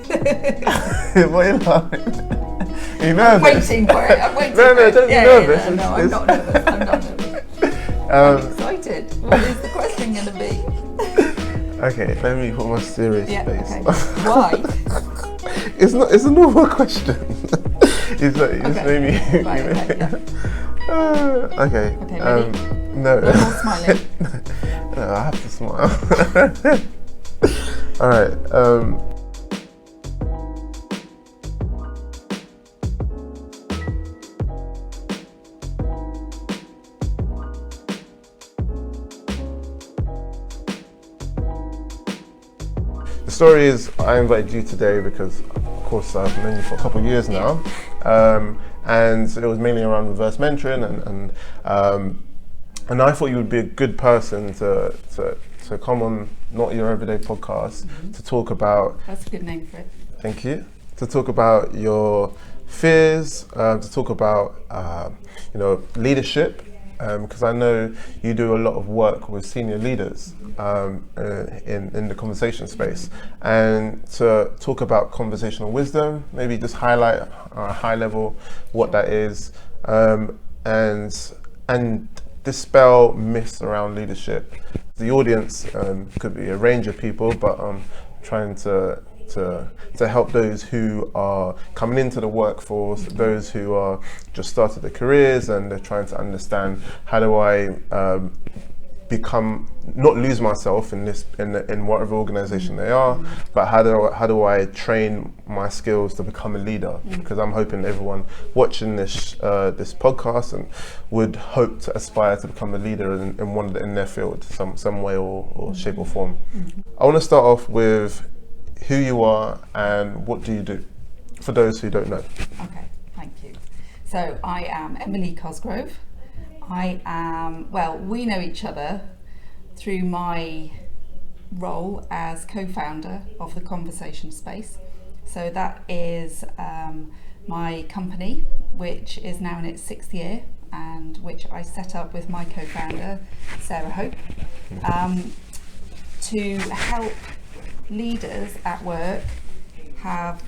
What are you laughing? You nervous? I'm waiting for it. I'm waiting No, for it. don't be nervous. No, I'm not nervous. I'm not nervous. I'm excited. What is the question going to be? Okay, let me put my serious face. Okay. Why? It's not. It's a normal question. It's maybe. Right, Okay. Okay, ready? No. No more smiling. No, I have to smile. All right. The story is, I invited you today because, of course, I've known you for a couple of years now, and it was mainly around reverse mentoring, and I thought you would be a good person to come on Not Your Everyday podcast to talk about. That's a good name for it. Thank you. To talk about your fears, to talk about leadership. Because I know you do a lot of work with senior leaders in the conversation space, and to talk about conversational wisdom, maybe just highlight high level what that is, and dispel myths around leadership. The audience could be a range of people, but I'm trying to help those who are coming into the workforce, those who are just started their careers and they're trying to understand, how do I not lose myself in whatever organization they are, but how do I train my skills to become a leader? Because I'm hoping everyone watching this podcast and would hope to aspire to become a leader in their field, some way or shape or form. I want to start off with who you are and what do you do, for those who don't know. Okay, thank you. So I am Emily Cosgrove. We know each other through my role as co-founder of the Conversation Space. So that is my company, which is now in its 6th year, and which I set up with my co-founder, Sarah Hope, to help leaders at work have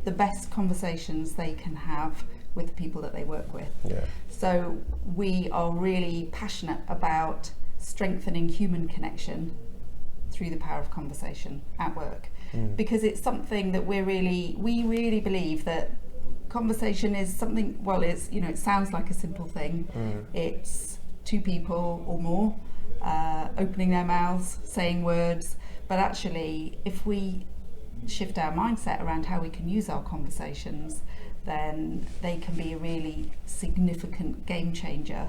the best conversations they can have with the people that they work with. Yeah. So we are really passionate about strengthening human connection through the power of conversation at work, because it's something that we really believe that conversation is something, it sounds like a simple thing. It's two people or more opening their mouths, saying words. But actually, if we shift our mindset around how we can use our conversations, then they can be a really significant game changer.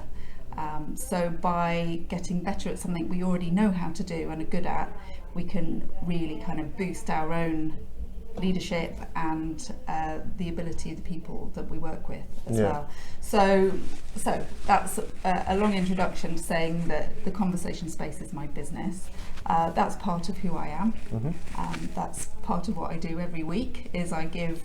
So by getting better at something we already know how to do and are good at, we can really kind of boost our own leadership and the ability of the people that we work with as well. So that's a long introduction to saying that the Conversation Space is my business. That's part of who I am. That's part of what I do every week, is I give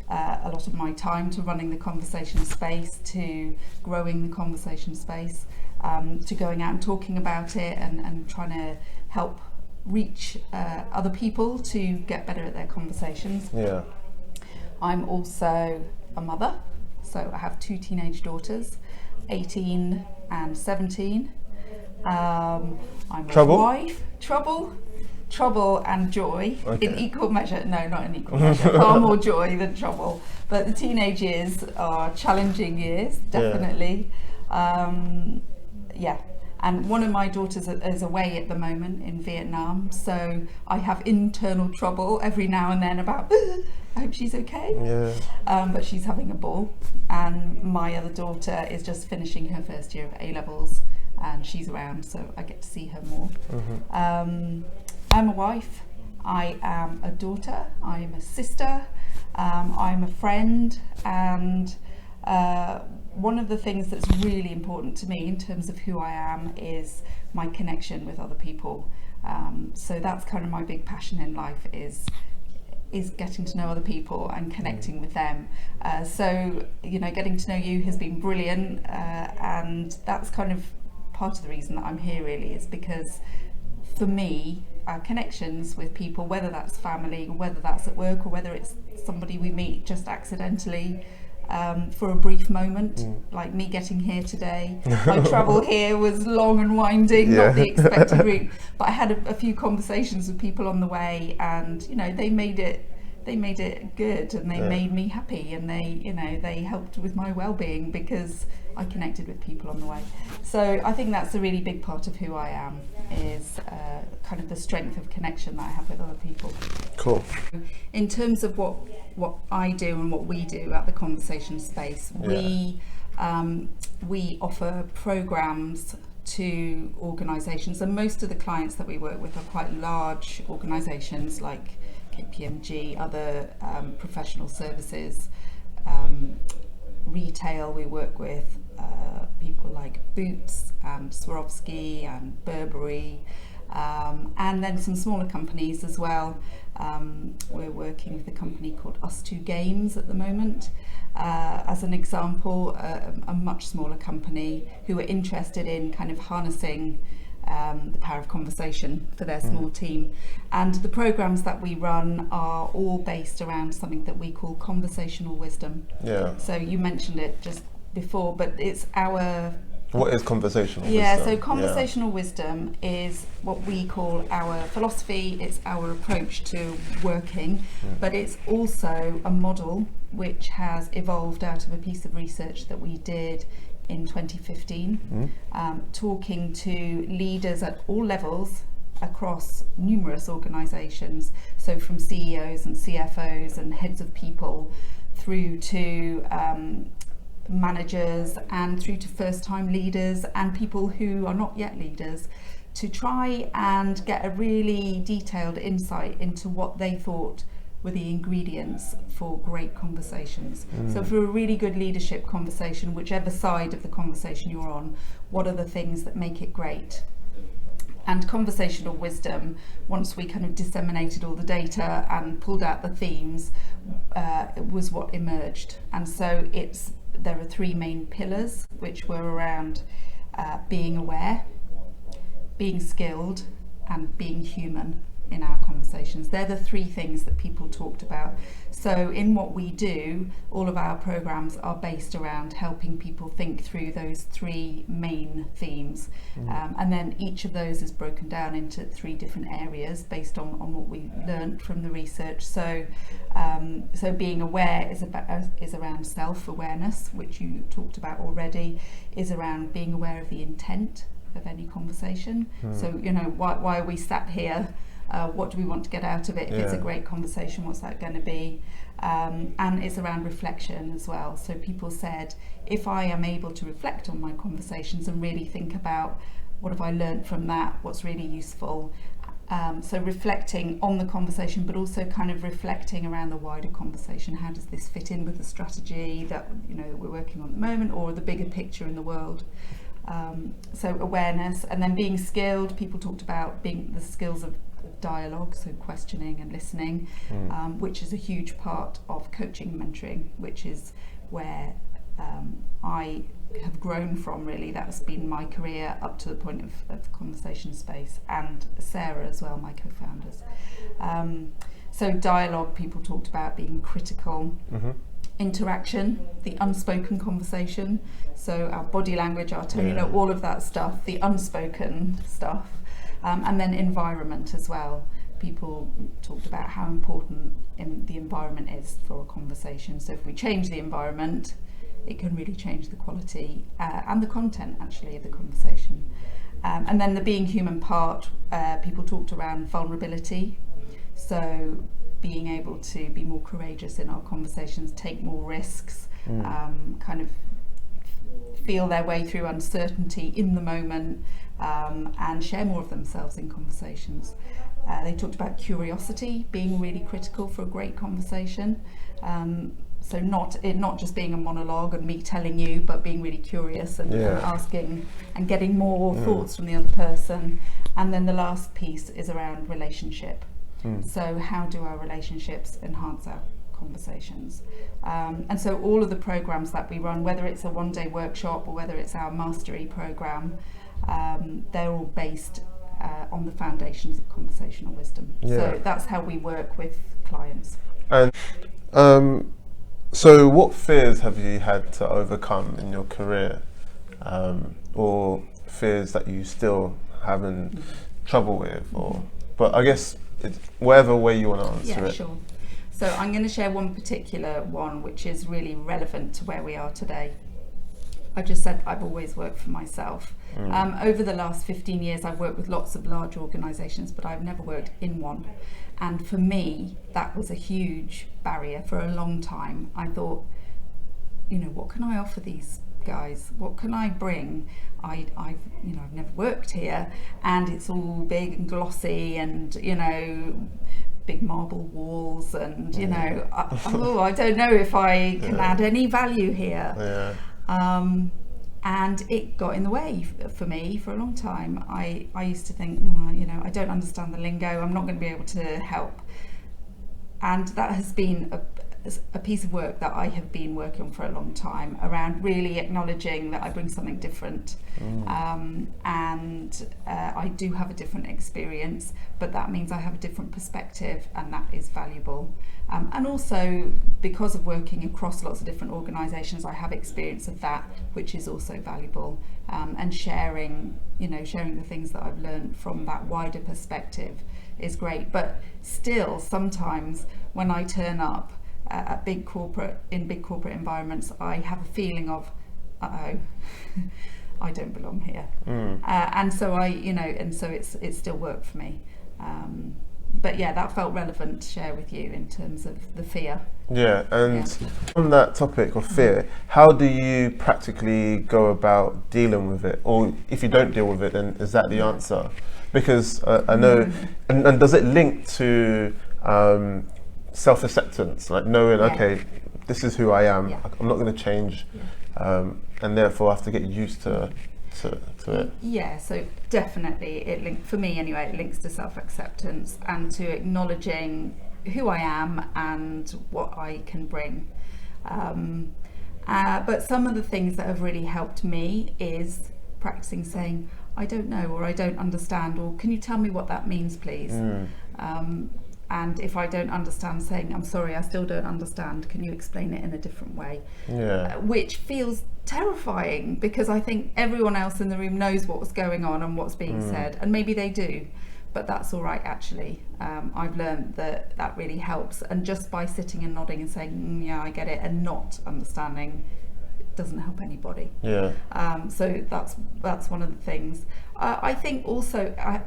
a lot of my time to running the Conversation Space, to growing the Conversation Space, to going out and talking about it and trying to help reach other people to get better at their conversations. Yeah. I'm also a mother, so I have 2 teenage daughters, 18 and 17. I'm Trouble? a wife. Trouble and joy in equal measure. No, not in equal measure. Far more joy than trouble. But the teenage years are challenging years, definitely. And one of my daughters is away at the moment in Vietnam, so I have internal trouble every now and then about, I hope she's okay. Yeah. But she's having a ball. And my other daughter is just finishing her first year of A-levels, and she's around, so I get to see her more. I'm a wife, I am a daughter, I am a sister, I'm a friend, and one of the things that's really important to me in terms of who I am is my connection with other people. So that's kind of my big passion in life, is getting to know other people and connecting with them. So getting to know you has been brilliant, and that's kind of part of the reason that I'm here, really, is because for me, our connections with people, whether that's family, whether that's at work, or whether it's somebody we meet just accidentally for a brief moment, like me getting here today. My travel here was long and winding, not the expected route, but I had a few conversations with people on the way, and they made it good, and they made me happy, and they helped with my well-being because I connected with people on the way. So I think that's a really big part of who I am, is kind of the strength of connection that I have with other people. Cool. In terms of what I do and what we do at the Conversation Space, we offer programs to organisations, and most of the clients that we work with are quite large organisations like KPMG, other professional services, retail. We work with people like Boots and Swarovski and Burberry, and then some smaller companies as well. We're working with a company called Us2 Games at the moment, as an example, a much smaller company who are interested in kind of harnessing the power of conversation for their small team. And the programs that we run are all based around something that we call conversational wisdom. Yeah. So you mentioned it just before, but it's our... What is conversational wisdom? Yeah, so conversational wisdom is what we call our philosophy, it's our approach to working, but it's also a model which has evolved out of a piece of research that we did in 2015, talking to leaders at all levels across numerous organisations, so from CEOs and CFOs and heads of people through to managers and through to first-time leaders and people who are not yet leaders, to try and get a really detailed insight into what they thought were the ingredients for great conversations. So for a really good leadership conversation, whichever side of the conversation you're on, what are the things that make it great? And conversational wisdom, once we kind of disseminated all the data and pulled out the themes, was what emerged. And so there are three main pillars, which were around being aware, being skilled, and being human in our conversations. They're the three things that people talked about. So in what we do, all of our programs are based around helping people think through those three main themes. And then each of those is broken down into three different areas based on what we learned from the research. So being aware is around self-awareness, which you talked about already, is around being aware of the intent of any conversation. So, why are we sat here? What do we want to get out of it? If it's a great conversation, what's that going to be? And it's around reflection as well. So people said, if I am able to reflect on my conversations and really think about what have I learned from that, what's really useful. So reflecting on the conversation, but also kind of reflecting around the wider conversation. How does this fit in with the strategy that we're working on at the moment, or the bigger picture in the world? So awareness, and then being skilled. People talked about being the skills of dialogue, so questioning and listening, which is a huge part of coaching and mentoring, which is where I have grown from, really. That's been my career up to the point of Conversation Space, and Sarah as well, my co-founders. So dialogue, people talked about being critical. Interaction, the unspoken conversation, so our body language, our tone, all of that stuff, the unspoken stuff. And then environment as well. People talked about how important the environment is for a conversation. So if we change the environment, it can really change the quality and the content, actually, of the conversation. And then the being human part, people talked around vulnerability. So being able to be more courageous in our conversations, take more risks, kind of feel their way through uncertainty in the moment, and share more of themselves in conversations. They talked about curiosity being really critical for a great conversation. So not just being a monologue and me telling you, but being really curious and asking and getting more thoughts from the other person. And then the last piece is around relationship. So how do our relationships enhance our conversations? And so all of the programs that we run, whether it's a one-day workshop or whether it's our mastery program, they're all based on the foundations of conversational wisdom. So that's how we work with clients. And so what fears have you had to overcome in your career, or fears that you still having trouble with, or but I guess it's whatever way you want to answer it. Sure. So I'm going to share one particular one which is really relevant to where we are today. I just said I've always worked for myself. Over the last 15 years I've worked with lots of large organisations, but I've never worked in one. And for me, that was a huge barrier for a long time. I thought, what can I offer these guys? What can I bring? I've never worked here, and it's all big and glossy, and big marble walls, and I don't know if I can add any value here. And it got in the way for me for a long time. I used to think, I don't understand the lingo, I'm not going to be able to help. And that has been a piece of work that I have been working on for a long time, around really acknowledging that I bring something different. And I do have a different experience, but that means I have a different perspective, and that is valuable. And also, because of working across lots of different organisations, I have experience of that, which is also valuable. And sharing the things that I've learned from that wider perspective is great. But still, sometimes when I turn up at big corporate environments, I have a feeling of, I don't belong here. And so it's still worked for me. But that felt relevant to share with you in terms of the fear. On that topic of fear, how do you practically go about dealing with it? Or if you don't deal with it, then is that the answer? Because I know, and does it link to self-acceptance, like knowing, okay, this is who I am, I'm not going to change, and therefore I have to get used to it? So definitely for me anyway, it links to self-acceptance and to acknowledging who I am and what I can bring. But some of the things that have really helped me is practicing saying, I don't know, or I don't understand, or can you tell me what that means, please? And if I don't understand, saying, I'm sorry, I still don't understand, can you explain it in a different way? Which feels terrifying, because I think everyone else in the room knows what's going on and what's being said, and maybe they do, but that's all right actually. I've learned that really helps, and just by sitting and nodding and saying, yeah, I get it, and not understanding, doesn't help anybody. So that's one of the things. I think also I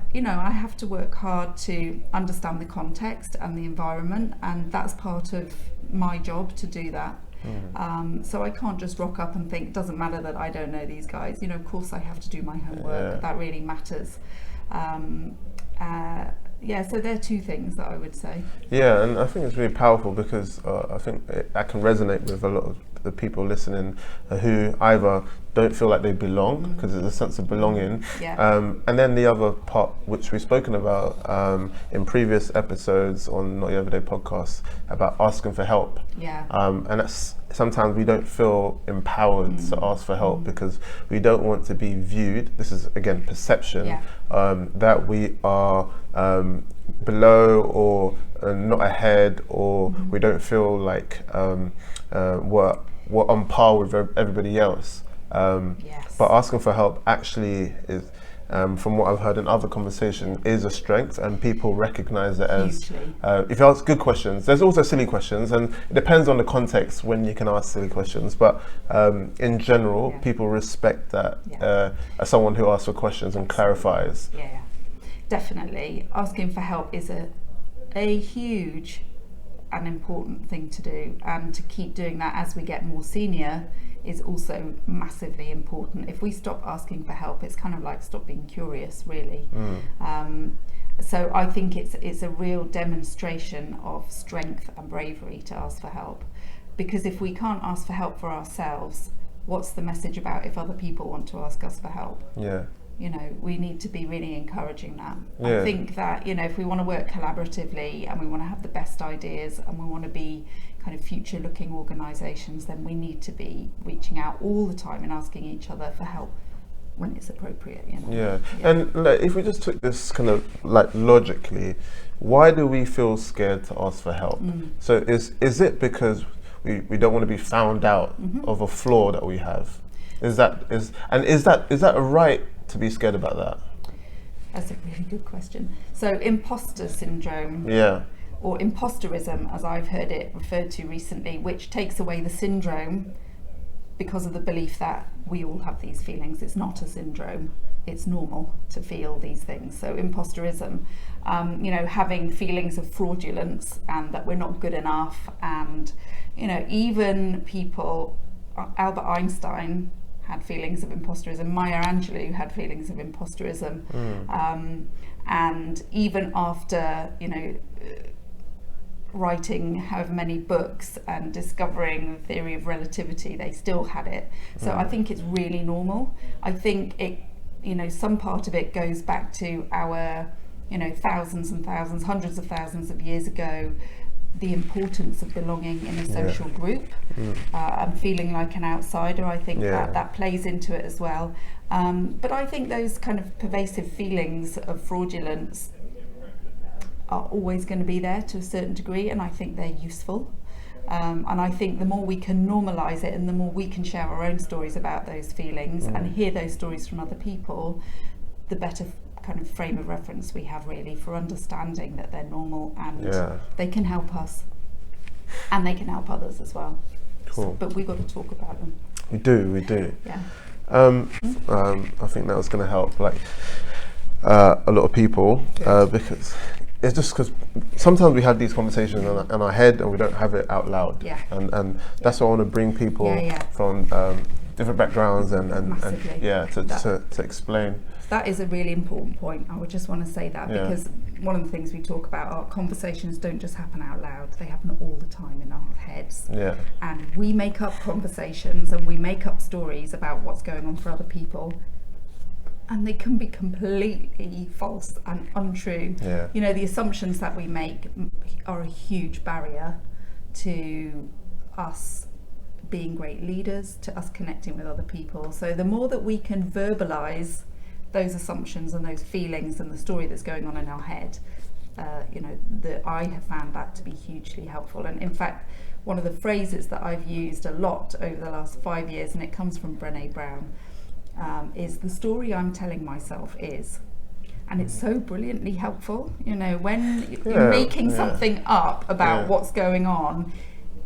have to work hard to understand the context and the environment, and that's part of my job to do that. So I can't just rock up and think, it doesn't matter that I don't know these guys, of course I have to do my homework. That really matters. So there are two things that I would say. And I think it's really powerful, because I think I can resonate with a lot of the people listening who either don't feel like they belong, because there's a sense of belonging, and then the other part which we've spoken about in previous episodes on Not Your Everyday podcast, about asking for help, and that's sometimes we don't feel empowered to ask for help, because we don't want to be viewed, this is again perception, that we are below or not ahead, or we don't feel like we're on par with everybody else. But asking for help actually is, from what I've heard in other conversations, is a strength, and people recognize it as, if you ask good questions, there's also silly questions, and it depends on the context when you can ask silly questions, but in general, people respect that as someone who asks for questions and clarifies. Definitely. Asking for help is a huge and important thing to do, and to keep doing that as we get more senior is also massively important. If we stop asking for help, it's kind of like stop being curious, really. So I think it's a real demonstration of strength and bravery to ask for help, because if we can't ask for help for ourselves, what's the message about if other people want to ask us for help? We need to be really encouraging that. I think that, if we want to work collaboratively and we want to have the best ideas and we want to be kind of future looking organisations, then we need to be reaching out all the time and asking each other for help. when it's appropriate, you know. Yeah. And like, if we just took this kind of like logically, why do we feel scared to ask for help? So is it because we don't want to be found out of a flaw that we have? Is that a right to be scared about that? That's a really good question. So imposter syndrome, or imposterism, as I've heard it referred to recently, which takes away the syndrome because of the belief that we all have these feelings. It's not a syndrome. It's normal to feel these things. So imposterism, having feelings of fraudulence and that we're not good enough, and even people, Albert Einstein had feelings of imposterism, Maya Angelou had feelings of imposterism, and even after writing however many books and discovering the theory of relativity, they still had it. So I think it's really normal. I think it, some part of it goes back to our, thousands and thousands, hundreds of thousands of years ago, the importance of belonging in a social group, and feeling like an outsider. I think that plays into it as well. But I think those kind of pervasive feelings of fraudulence are always going to be there to a certain degree, and I think they're useful. And I think the more we can normalise it, and the more we can share our own stories about those feelings and hear those stories from other people, the better kind of frame of reference we have really for understanding that they're normal, and they can help us and they can help others as well. Cool. But we've got to talk about them. We do. Yeah. I think that was going to help a lot of people, because it's just because sometimes we have these conversations in our head and we don't have it out loud. Yeah. And that's why I want to bring people from different backgrounds and to explain. That is a really important point. I would just want to say that because one of the things we talk about are conversations don't just happen out loud. They happen all the time in our heads. Yeah. And we make up conversations and we make up stories about what's going on for other people. And they can be completely false and untrue. Yeah. The assumptions that we make are a huge barrier to us being great leaders, to us connecting with other people. So the more that we can verbalize those assumptions and those feelings and the story that's going on in our head, I have found that to be hugely helpful. And in fact, one of the phrases that I've used a lot over the last 5 years, and it comes from Brené Brown, is the story I'm telling myself is. And it's so brilliantly helpful, when you're making something up about what's going on,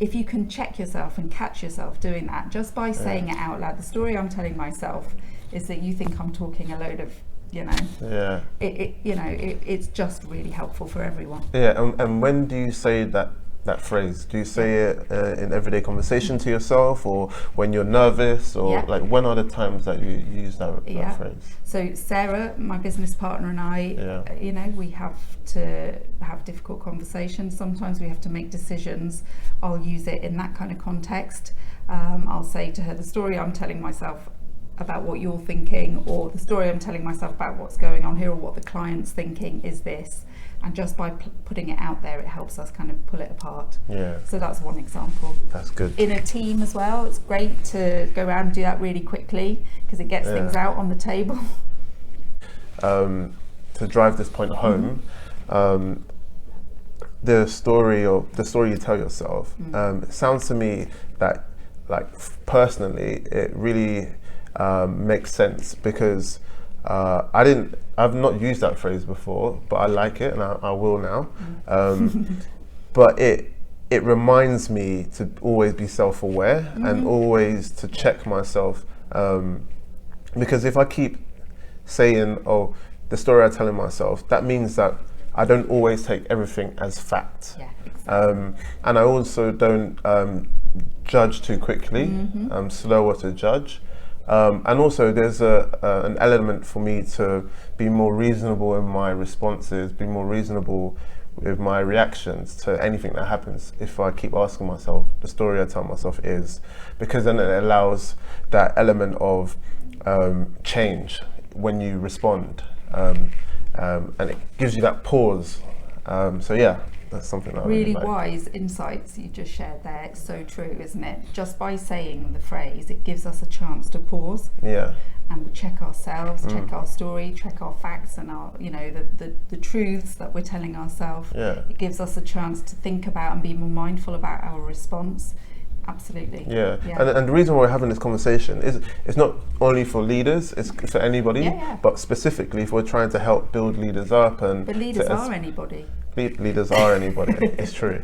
if you can check yourself and catch yourself doing that just by saying it out loud. The story I'm telling myself is that you think I'm talking a load of, it's just really helpful for everyone. Yeah, and when do you say that phrase? Do you say it in everyday conversation to yourself, or when you're nervous, or like when are the times that you use that phrase? So Sarah, my business partner, and I, we have to have difficult conversations. Sometimes we have to make decisions. I'll use it in that kind of context. I'll say to her, the story I'm telling myself about what you're thinking, or the story I'm telling myself about what's going on here, or what the client's thinking is this. And just by putting it out there, it helps us kind of pull it apart. Yeah. So that's one example. That's good. In a team as well, it's great to go around and do that really quickly because it gets things out on the table. To drive this point home, the story you tell yourself, it sounds to me that, like, personally, it really makes sense because I've not used that phrase before, but I like it and I will now. But it reminds me to always be self-aware and always to check myself, because if I keep saying, oh, the story I'm telling myself, that means that I don't always take everything as fact. Yeah, exactly. And I also don't judge too quickly. I'm slower to judge. And also there's an element for me to be more reasonable in my responses, be more reasonable with my reactions to anything that happens if I keep asking myself, the story I tell myself is, because then it allows that element of change when you respond, and it gives you that pause. So yeah, That's something I really like. wise insights you just shared there. It's so true, isn't it? Just by saying the phrase, it gives us a chance to pause. Yeah. And check ourselves, check our story, check our facts and our, the truths that we're telling ourselves. Yeah. It gives us a chance to think about and be more mindful about our response. Absolutely. Yeah. And the reason why we're having this conversation is it's not only for leaders, it's for anybody, but specifically if we're trying to help build leaders up. But leaders are anybody. Leaders are anybody. It's true.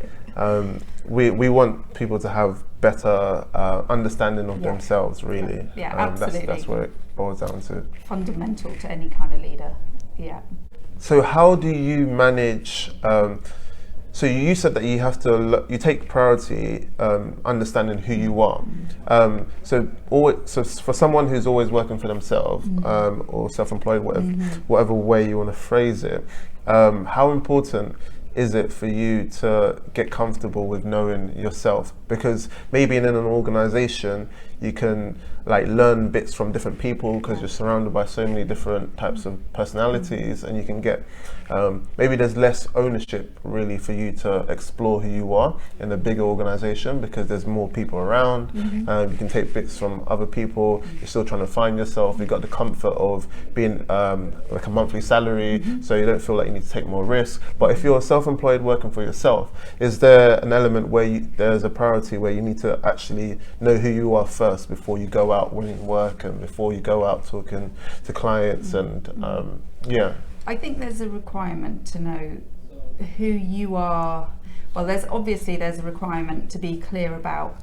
We want people to have better understanding of themselves, really. Yeah, absolutely. That's what it boils down to. Fundamental to any kind of leader. Yeah. So how do you manage? So you said that you have to you take priority understanding who you are. So for someone who's always working for themselves or self-employed, whatever way you want to phrase it, how important is it for you to get comfortable with knowing yourself? Because maybe in an organization you can learn bits from different people because you're surrounded by so many different types of personalities, and you can get maybe there's less ownership really for you to explore who you are in a bigger organization because there's more people around. You can take bits from other people. You're still trying to find yourself. You've got the comfort of being like a monthly salary, so you don't feel like you need to take more risk. But if you're self-employed working for yourself, is there an element where there's a priority where you need to actually know who you are first before you go out winning work and before you go out talking to clients and I think there's a requirement to know who you are. Well, there's a requirement to be clear about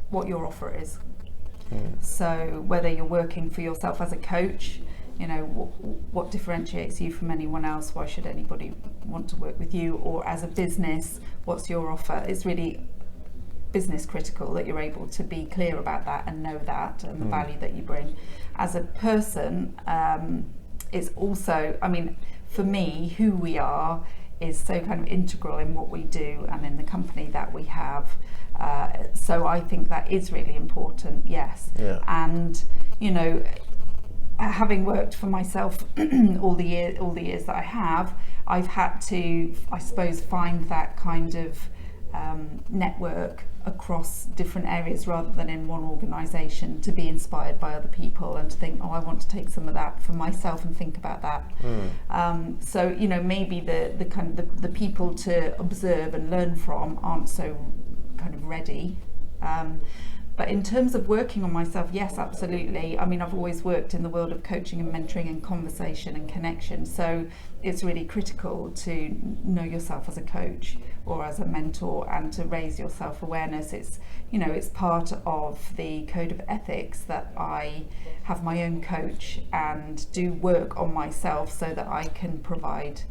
what your offer is. So whether you're working for yourself as a coach, what differentiates you from anyone else? Why should anybody want to work with you? Or as a business, what's your offer? It's really business critical that you're able to be clear about that and know that and the value that you bring. As a person, it's also, for me, who we are is so kind of integral in what we do and in the company that we have. So I think that is really important, yes. Yeah. And, having worked for myself all the years that I have, I've had to, I suppose, find that kind of network across different areas rather than in one organisation, to be inspired by other people and to think, I want to take some of that for myself and think about that. So maybe the kind of the people to observe and learn from aren't so kind of ready. But in terms of working on myself, yes, absolutely. I've always worked in the world of coaching and mentoring and conversation and connection. So it's really critical to know yourself as a coach or as a mentor and to raise your self-awareness. It's part of the code of ethics that I have my own coach and do work on myself so that I can provide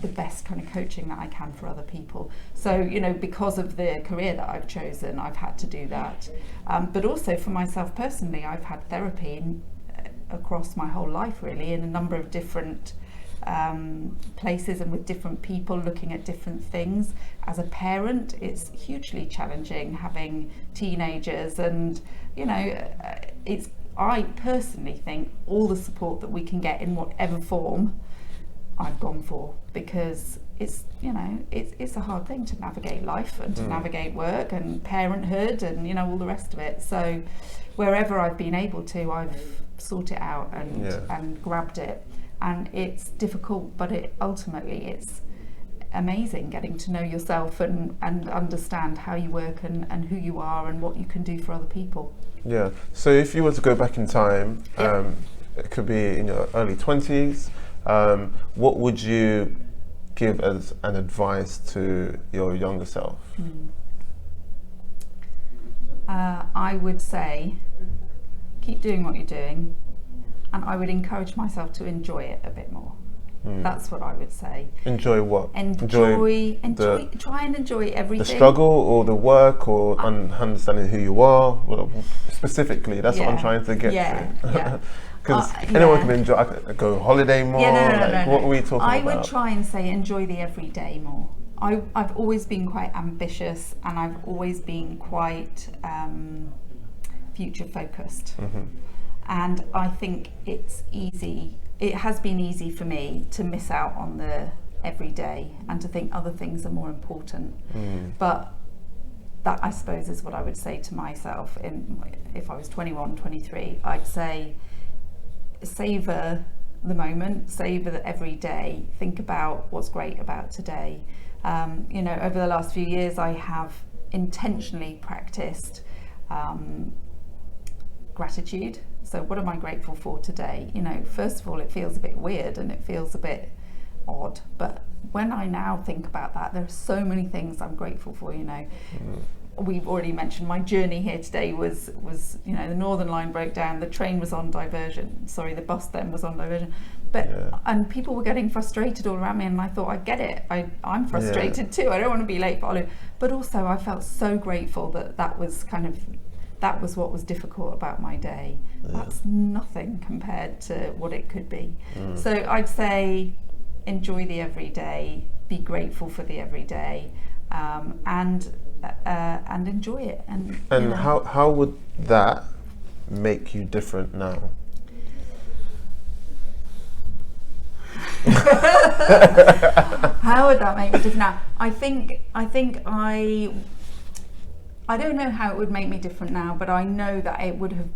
the best kind of coaching that I can for other people. So, because of the career that I've chosen, I've had to do that. But also for myself personally, I've had therapy across my whole life, really, in a number of different places and with different people looking at different things. As a parent, it's hugely challenging having teenagers, and I personally think all the support that we can get in whatever form I've gone for, because it's a hard thing to navigate life and to navigate work and parenthood and all the rest of it. So wherever I've been able to, I've sought it out and grabbed it. And it's difficult, but ultimately it's amazing getting to know yourself and understand how you work and who you are and what you can do for other people. Yeah. So if you were to go back in time, it could be in your early 20s, what would you give as an advice to your younger self? I would say keep doing what you're doing, and I would encourage myself to enjoy it a bit more. That's what I would say. Enjoy what? Enjoy. Try and enjoy everything. The struggle or the work or understanding who you are. Well, specifically, that's what I'm trying to get to. Because anyone can enjoy. Go holiday more. No. What are we talking about? I would try and say enjoy the everyday more. I've always been quite ambitious, and I've always been quite future focused. And I think it's easy. It has been easy for me to miss out on the every day and to think other things are more important. But that, I suppose, is what I would say to myself if I was 21, 23. I'd say savor the moment, savor the every day, think about what's great about today. Over the last few years I have intentionally practiced gratitude. So what am I grateful for today? First of all, it feels a bit weird and it feels a bit odd, but when I now think about that, there are so many things I'm grateful for. We've already mentioned my journey here today was the Northern Line broke down, the train was on diversion, the bus then was on diversion, and people were getting frustrated all around me, and I thought, I get it, I'm frustrated too, I don't want to be late for Olu. But also I felt so grateful that was what was difficult about my day. That's nothing compared to what it could be. So I'd say enjoy the everyday, be grateful for the everyday, and enjoy it. And how would that make you different now? How would that make me different now? I think I don't know how it would make me different now, but I know that it would have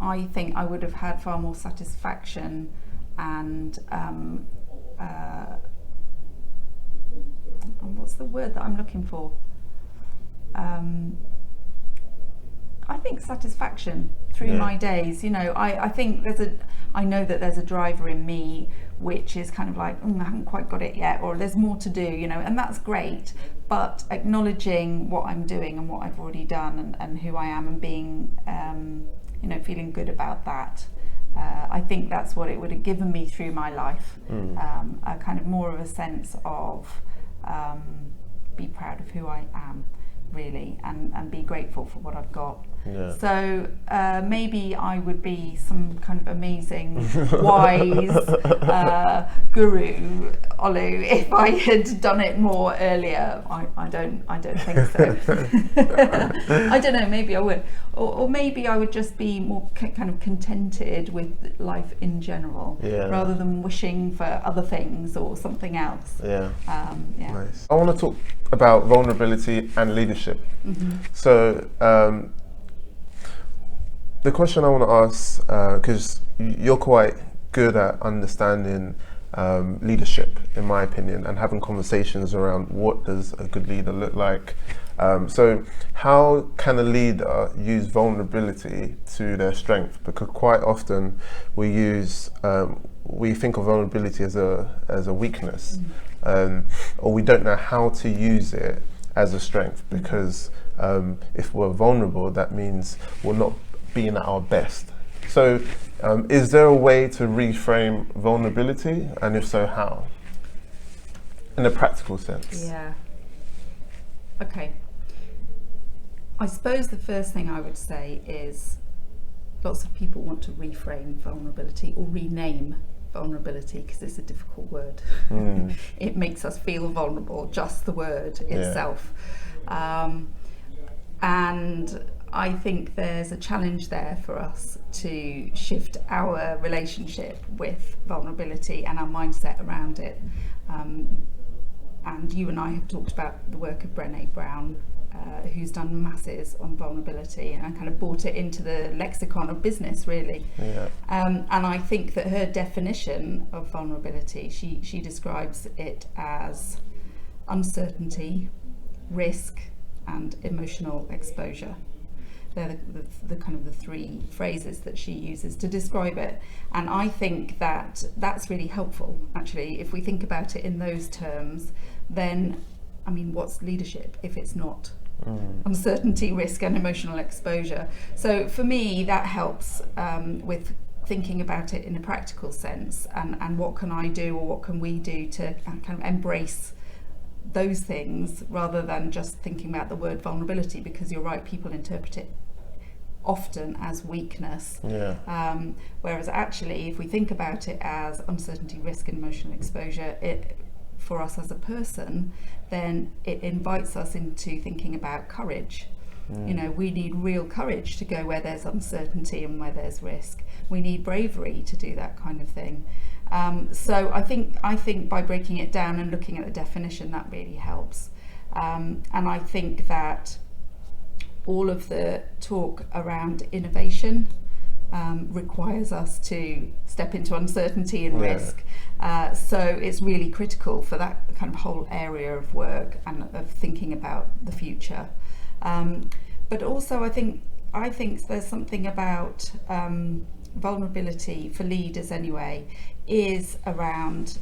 I think I would have had far more satisfaction and what's the word that I'm looking for? I think satisfaction through my days. I think I know that there's a driver in me which is kind of like, I haven't quite got it yet, or there's more to do, and that's great. But acknowledging what I'm doing and what I've already done and who I am, and being, feeling good about that. I think that's what it would have given me through my life, a kind of more of a sense of be proud of who I am, really, and be grateful for what I've got. So maybe I would be some kind of amazing, wise guru, Olu, if I had done it more earlier. I don't think so. I don't know, maybe I would. Or maybe I would just be more kind of contented with life in general, rather than wishing for other things or something else. Nice. I want to talk about vulnerability and leadership. So the question I want to ask, because you're quite good at understanding leadership, in my opinion, and having conversations around what does a good leader look like. So how can a leader use vulnerability to their strength? Because quite often we think of vulnerability as a weakness, or we don't know how to use it as a strength, because if we're vulnerable, that means we're not being at our best. So is there a way to reframe vulnerability, and if so, how? In a practical sense. Okay. I suppose the first thing I would say is lots of people want to reframe vulnerability or rename vulnerability, because it's a difficult word. It makes us feel vulnerable, just the word itself. And I think there's a challenge there for us to shift our relationship with vulnerability and our mindset around it. And you and I have talked about the work of Brené Brown, who's done masses on vulnerability and kind of brought it into the lexicon of business, really. And I think that her definition of vulnerability, she describes it as uncertainty, risk, and emotional exposure. They're the kind of the three phrases that she uses to describe it. And I think that that's really helpful, actually. If we think about it in those terms, then, I mean, what's leadership if it's not uncertainty, risk, and emotional exposure? So for me, that helps with thinking about it in a practical sense, and what can I do, or what can we do to kind of embrace those things, rather than just thinking about the word vulnerability, because you're right, people interpret it often as weakness, whereas actually, if we think about it as uncertainty, risk, and emotional exposure, it, for us as a person, then it invites us into thinking about courage. We need real courage to go where there's uncertainty and where there's risk. We need bravery to do that kind of thing. So I think by breaking it down and looking at the definition, that really helps. And I think that all of the talk around innovation requires us to step into uncertainty and risk. So it's really critical for that kind of whole area of work and of thinking about the future. But also I think there's something about vulnerability for leaders anyway, is around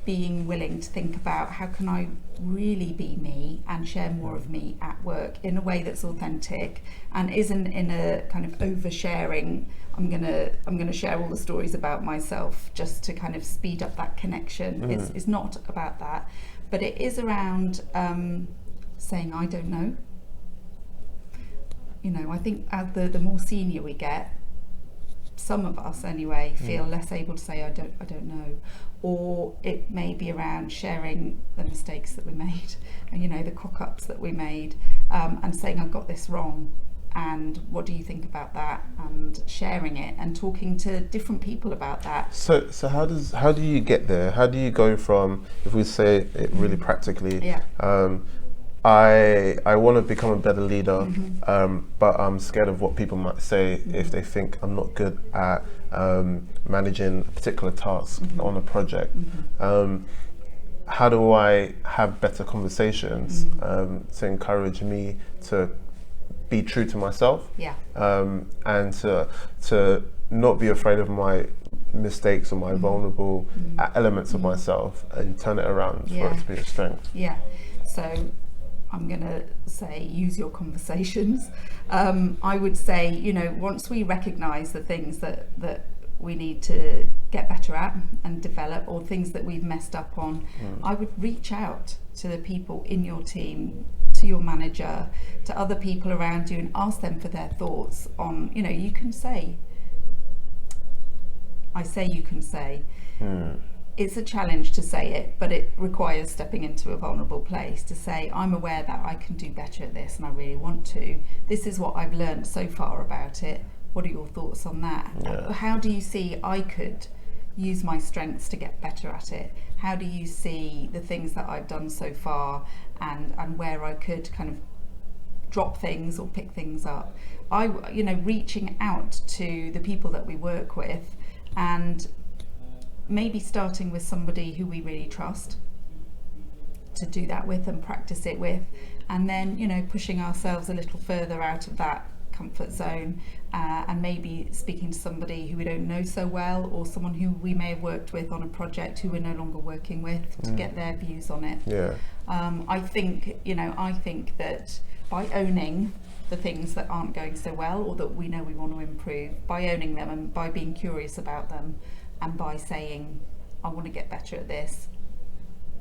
being willing to think about how can I really be me and share more of me at work in a way that's authentic and isn't in a kind of oversharing. I'm gonna share all the stories about myself just to kind of speed up that connection. It's not about that, but it is around saying I don't know. You know, I think as the more senior we get, some of us anyway feel less able to say I don't know, or it may be around sharing the mistakes that we made, and you know, the cock-ups that we made, and saying I got this wrong, and what do you think about that, and sharing it and talking to different people about that. So how do you get there? How do you go from, if we say it really practically, I want to become a better leader, but I'm scared of what people might say if they think I'm not good at managing a particular task on a project. How do I have better conversations to encourage me to be true to myself, and to not be afraid of my mistakes or my vulnerable elements of myself, and turn it around for it to be a strength? So I'm going to say use your conversations. I would say, you know, once we recognise the things that we need to get better at and develop, or things that we've messed up on, I would reach out to the people in your team, to your manager, to other people around you, and ask them for their thoughts on, you know, you can say. It's a challenge to say it, but it requires stepping into a vulnerable place to say, I'm aware that I can do better at this and I really want to. This is what I've learned so far about it. What are your thoughts on that? How do you see I could use my strengths to get better at it? How do you see the things that I've done so far and where I could kind of drop things or pick things up? Reaching out to the people that we work with, and maybe starting with somebody who we really trust to do that with and practice it with, and then, you know, pushing ourselves a little further out of that comfort zone, and maybe speaking to somebody who we don't know so well, or someone who we may have worked with on a project who we're no longer working with, to get their views on it. I think that by owning the things that aren't going so well, or that we know we want to improve, by owning them and by being curious about them, and by saying I want to get better at this,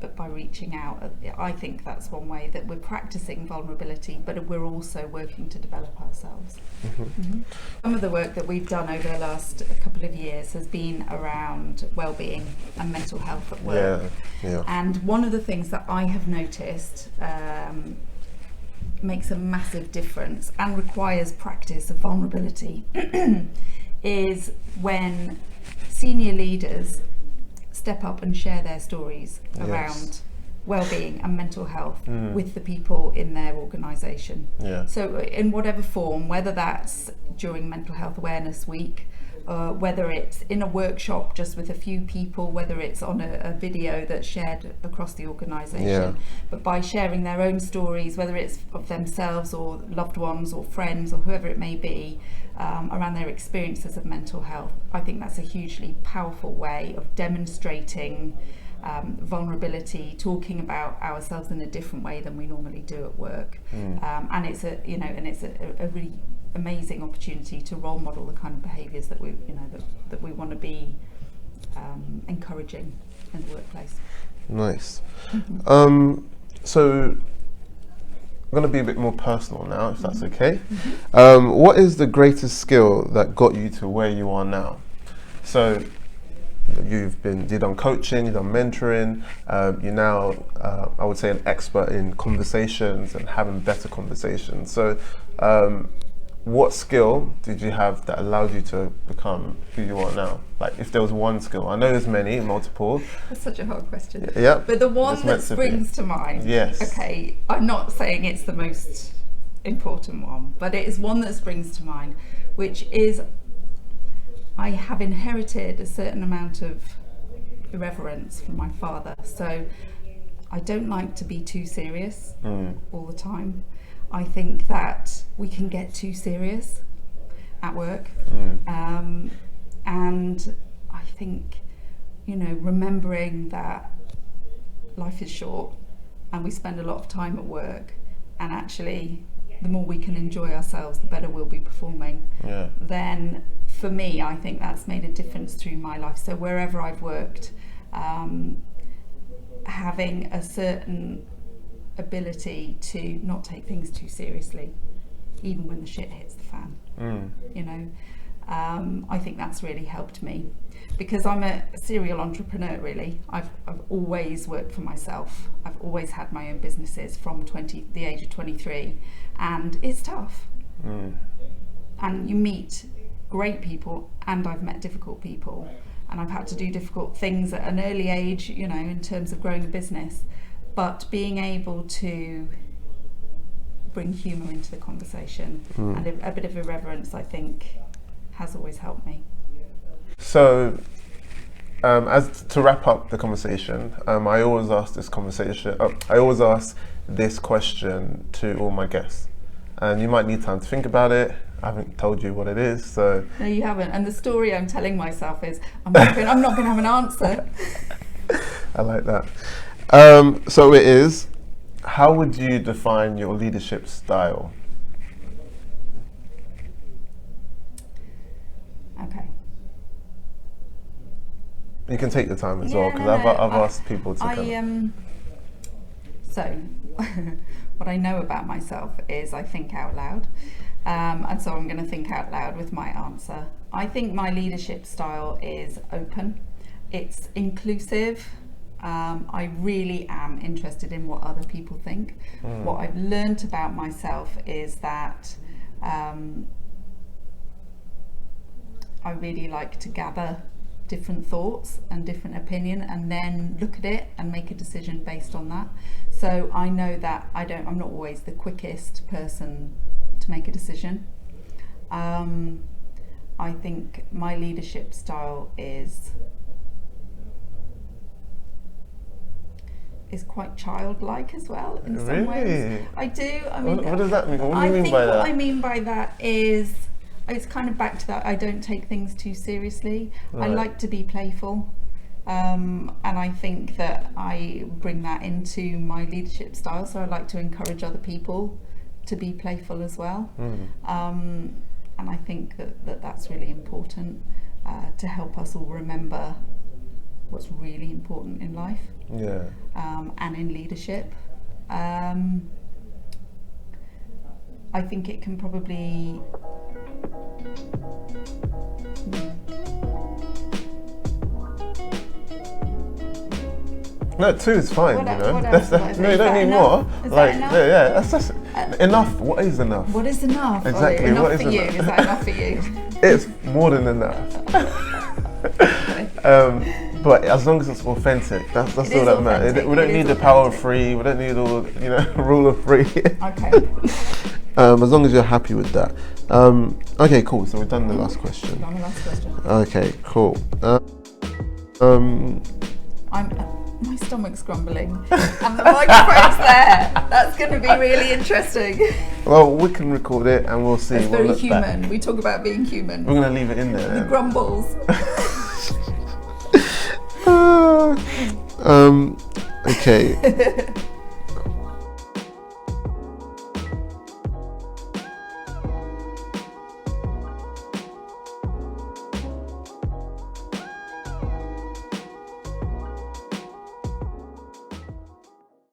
but by reaching out, I think that's one way that we're practicing vulnerability, but we're also working to develop ourselves. Some of the work that we've done over the last couple of years has been around well-being and mental health at work. And one of the things that I have noticed makes a massive difference and requires practice of vulnerability is when senior leaders step up and share their stories around well-being and mental health with the people in their organisation. So in whatever form, whether that's during Mental Health Awareness Week, whether it's in a workshop just with a few people, whether it's on a video that's shared across the organisation, but by sharing their own stories, whether it's of themselves or loved ones or friends or whoever it may be, around their experiences of mental health. I think that's a hugely powerful way of demonstrating vulnerability, talking about ourselves in a different way than we normally do at work. And it's a really amazing opportunity to role model the kind of behaviours that we want to be encouraging in the workplace. Nice. So I'm going to be a bit more personal now, if that's okay. What is the greatest skill that got you to where you are now? So you've done coaching, you've done mentoring, you're now, I would say, an expert in conversations and having better conversations. So what skill did you have that allowed you to become who you are now? Like, if there was one skill, I know there's many, multiple. That's such a hard question. Yeah. But the one that springs to mind. Yes. Okay, I'm not saying it's the most important one, but it is one that springs to mind, which is I have inherited a certain amount of irreverence from my father. So I don't like to be too serious all the time. I think that we can get too serious at work. And I think, remembering that life is short and we spend a lot of time at work, and actually the more we can enjoy ourselves, the better we'll be performing. Yeah. Then for me, I think that's made a difference through my life. So wherever I've worked, having a certain ability to not take things too seriously, even when the shit hits the fan. I think that's really helped me, because I'm a serial entrepreneur. Really, I've always worked for myself. I've always had my own businesses from the age of 23, and it's tough. And you meet great people, and I've met difficult people, and I've had to do difficult things at an early age, in terms of growing a business. But being able to bring humour into the conversation and a bit of irreverence, I think, has always helped me. So, as to wrap up the conversation, I always ask this question to all my guests, and you might need time to think about it. I haven't told you what it is, so. No, you haven't. And the story I'm telling myself is, I'm not going to have an answer. I like that. So it is, how would you define your leadership style? Okay. You can take your time as well, because I've asked people to So, what I know about myself is I think out loud. And so I'm going to think out loud with my answer. I think my leadership style is open. It's inclusive. I really am interested in what other people think. What I've learnt about myself is that I really like to gather different thoughts and different opinion, and then look at it and make a decision based on that. So I know that I'm not always the quickest person to make a decision. I think my leadership style is quite childlike as well in some ways. I do. I mean, what does that mean? What do you mean by that? What I mean by that is, it's kind of back to that, I don't take things too seriously. Right. I like to be playful, and I think that I bring that into my leadership style. So I like to encourage other people to be playful as well. And I think that's really important to help us all remember what's really important in life. Yeah. And in leadership. I think it can probably No, 2 is fine, no, you don't need more. That's just enough. What is enough? What is enough? Exactly. Enough what is for you? enough? Is that enough for you? It's more than enough. But as long as it's authentic, that's all that matters. We don't need the power of 3. We don't need all, rule of 3. Okay. As long as you're happy with that. Okay, cool. So we've done the last question. Done the last question. Okay, cool. My stomach's grumbling and the microphone's there. That's going to be really interesting. Well, we can record it and we'll see. It's very human. Back. We talk about being human. We're going to leave it in there. The grumbles. Okay.